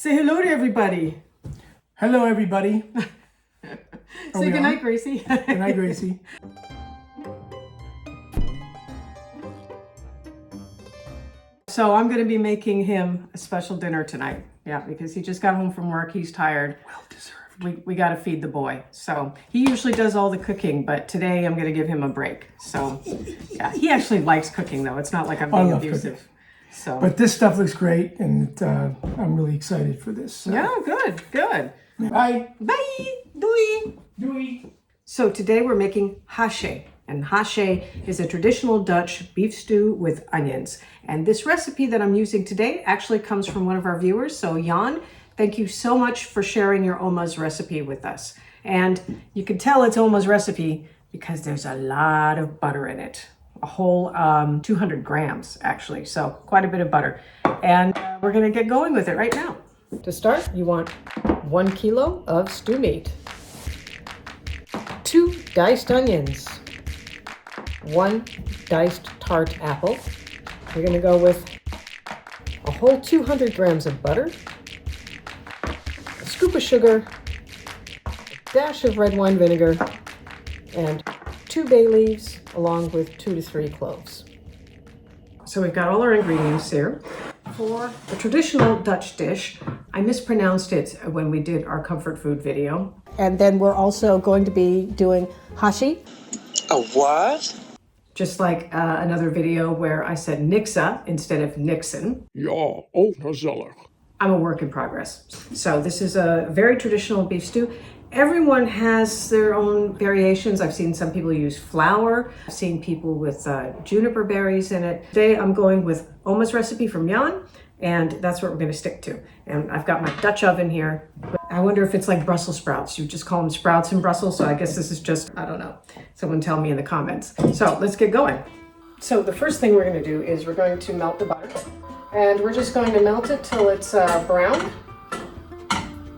Say hello to everybody. Hello, everybody. Say goodnight, Gracie. Good night, Gracie. So I'm going to be making him a special dinner tonight. Yeah, because he just got home from work. He's tired. Well deserved. We got to feed the boy. So he usually does all the cooking, but today I'm going to give him a break. So yeah, he actually likes cooking though. It's not like I'm being abusive. Cooking. So, but this stuff looks great, and I'm really excited for this. So. Yeah, good. Bye. Bye. Doei. Doei. So today we're making hachee. And hachee is a traditional Dutch beef stew with onions. And this recipe that I'm using today actually comes from one of our viewers. So Jan, thank you so much for sharing your Oma's recipe with us. And you can tell it's Oma's recipe because there's a lot of butter in it. A whole 200 grams actually. So quite a bit of butter. And we're gonna get going with it right now. To start, you want 1 kilo of stew meat, 2 diced onions, 1 diced tart apple. We're going to go with a whole 200 grams of butter, a scoop of sugar, a dash of red wine vinegar, and 2 bay leaves along with 2 to 3 cloves. So we've got all our ingredients here. For the traditional Dutch dish, I mispronounced it when we did our comfort food video. And then we're also going to be doing hachee. A what? Just like another video where I said Nixa instead of Nixon. Ja, ook gezellig. I'm a work in progress. So this is a very traditional beef stew. Everyone has their own variations. I've seen some people use flour. I've seen people with juniper berries in it. Today I'm going with Oma's recipe from Jan, and that's what we're going to stick to. And I've got my Dutch oven here. I wonder if it's like Brussels sprouts. You just call them sprouts in Brussels, so I guess this is just, I don't know. Someone tell me in the comments. So let's get going. So the first thing we're going to do is we're going to melt the butter. And we're just going to melt it till it's brown.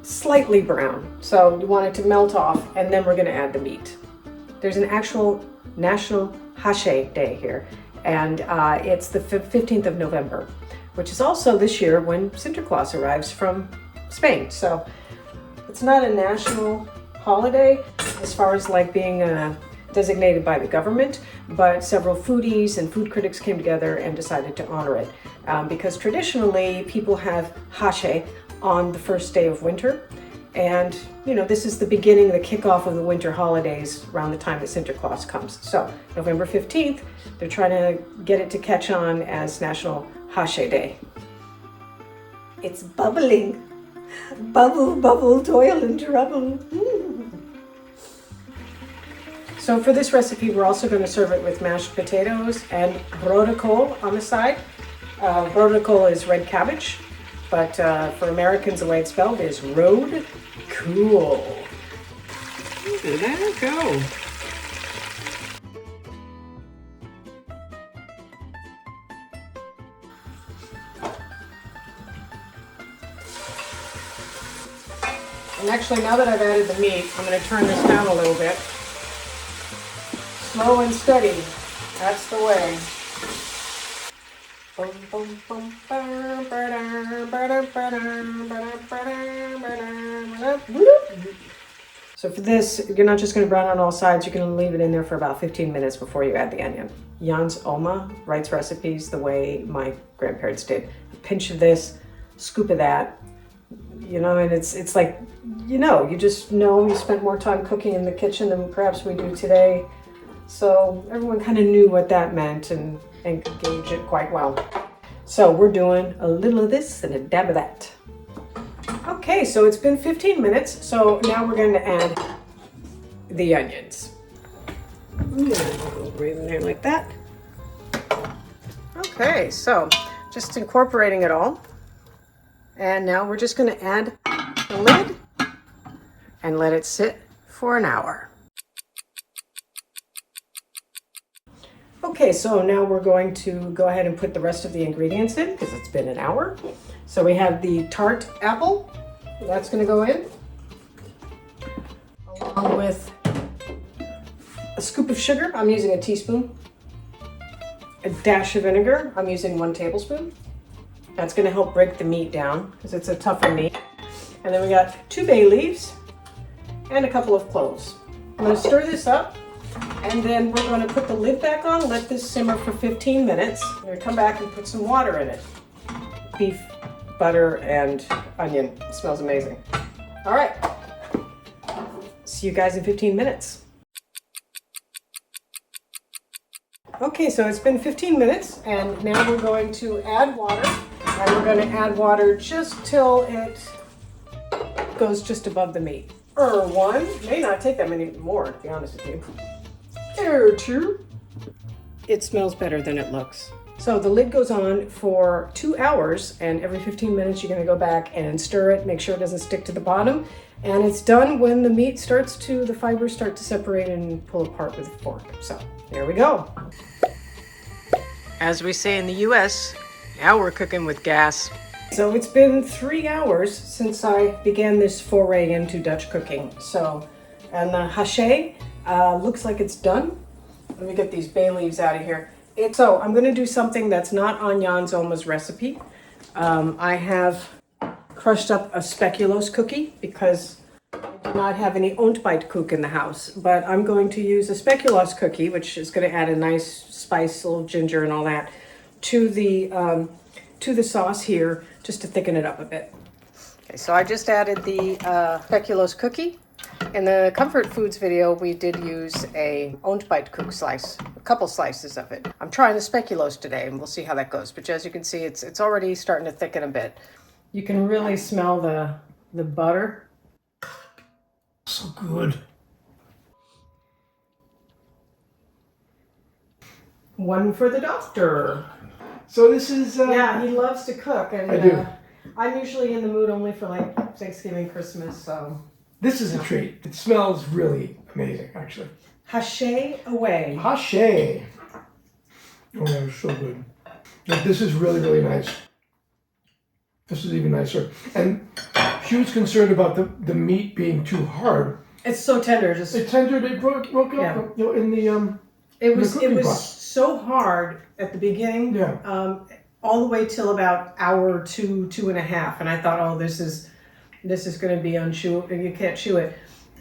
Slightly brown. So you want it to melt off, and then we're going to add the meat. There's an actual National Hachee Day here, and it's the 15th of November, which is also this year when Sinterklaas arrives from Spain. So it's not a national holiday as far as like being designated by the government, but several foodies and food critics came together and decided to honor it because traditionally people have hachee on the first day of winter. And, you know, this is the beginning, the kickoff of the winter holidays around the time that Sinterklaas comes. So November 15th, they're trying to get it to catch on as National Hachee Day. It's bubbling. Bubble, bubble, toil and trouble. So for this recipe, we're also going to serve it with mashed potatoes and broodkool on the side. Broodkool is red cabbage. But for Americans, the way it's spelled is road cool. There we go. And actually, now that I've added the meat, I'm going to turn this down a little bit. Slow and steady. That's the way. So for this, you're not just going to brown on all sides, you're going to leave it in there for about 15 minutes before you add the onion. Jan's Oma writes recipes the way my grandparents did. A pinch of this, scoop of that, you know, and it's like, you know, you just know you spent more time cooking in the kitchen than perhaps we do today. So everyone kind of knew what that meant and could gauge it quite well. So we're doing a little of this and a dab of that. Okay, so it's been 15 minutes. So now we're going to add the onions. Over in there like that. Okay, so just incorporating it all. And now we're just going to add the lid and let it sit for an hour. Okay, so now we're going to go ahead and put the rest of the ingredients in because it's been an hour. So we have the tart apple, that's going to go in, along with a scoop of sugar. I'm using a teaspoon. A dash of vinegar. I'm using 1 tablespoon. That's gonna help break the meat down because it's a tougher meat. And then we got 2 bay leaves and a couple of cloves. I'm gonna stir this up and then we're gonna put the lid back on, let this simmer for 15 minutes. We're gonna come back and put some water in it. Beef, butter, and onion. It smells amazing. All right, see you guys in 15 minutes. Okay, so it's been 15 minutes and now we're going to add water. And we're going to add water just till it goes just above the meat. One, may not take that many more, to be honest with you. Two. It smells better than it looks. So the lid goes on for 2 hours, and every 15 minutes you're going to go back and stir it, make sure it doesn't stick to the bottom. And it's done when the meat starts to, the fibers start to separate and pull apart with a fork. So there we go. As we say in the US, now we're cooking with gas. So it's been 3 hours since I began this foray into Dutch cooking. So, and the hachee looks like it's done. Let me get these bay leaves out of here. So I'm gonna do something that's not on Jan Zoma's recipe. I have crushed up a speculoos cookie because I do not have any ontbijtkoek in the house. But I'm going to use a speculoos cookie, which is gonna add a nice spice, a little ginger and all that, to the sauce here, just to thicken it up a bit. Okay, so I just added the speculoos cookie. In the Comfort Foods video, we did use a ontbijtkoek slice, a couple slices of it. I'm trying the speculoos today, and we'll see how that goes. But as you can see, it's already starting to thicken a bit. You can really smell the butter. So good. One for the doctor. So this is... Yeah, he loves to cook. And, I do. I'm usually in the mood only for like Thanksgiving, Christmas, so... This is a treat. It smells really amazing, actually. Hachee away. Hachee. Oh, that was so good. Like, this is really, really nice. This is even nicer. And she was concerned about the meat being too hard. It's so tender. Just It's tender. They broke it up, you know, in the it was cooking pot. so hard at the beginning. Yeah. All the way till about hour 2.5, and I thought, oh, this is going to be unchew, and you can't chew it.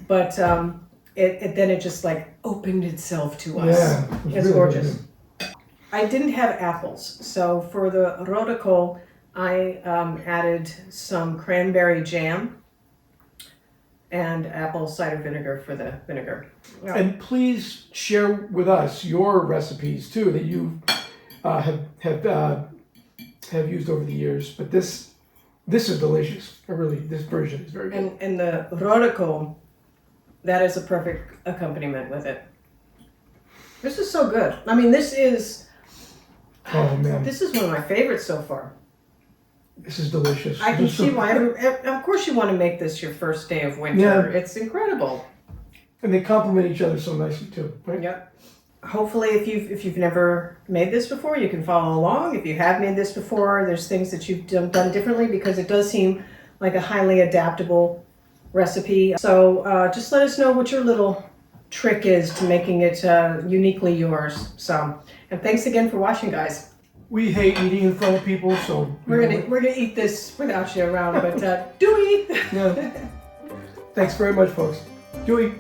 But then it just like opened itself to us. Yeah, it's really gorgeous. good. I didn't have apples, so for the rode kool, I added some cranberry jam and apple cider vinegar for the vinegar. Yeah. And please share with us your recipes too that you have used over the years. But this is delicious. This version is very good. And the rode kool, that is a perfect accompaniment with it. This is so good. I mean, this is one of my favorites so far. This is delicious. I can see why. Of course, you want to make this your first day of winter. Yeah. It's incredible. And they complement each other so nicely too, right? Yep. Hopefully, if you've never made this before, you can follow along. If you have made this before, there's things that you've done differently, because it does seem like a highly adaptable recipe. So just let us know what your little trick is to making it uniquely yours. So, and thanks again for watching, guys. We hate eating in front of people, so We're gonna eat this without you around, but do we? Yeah. Thanks very much, folks. Dewey.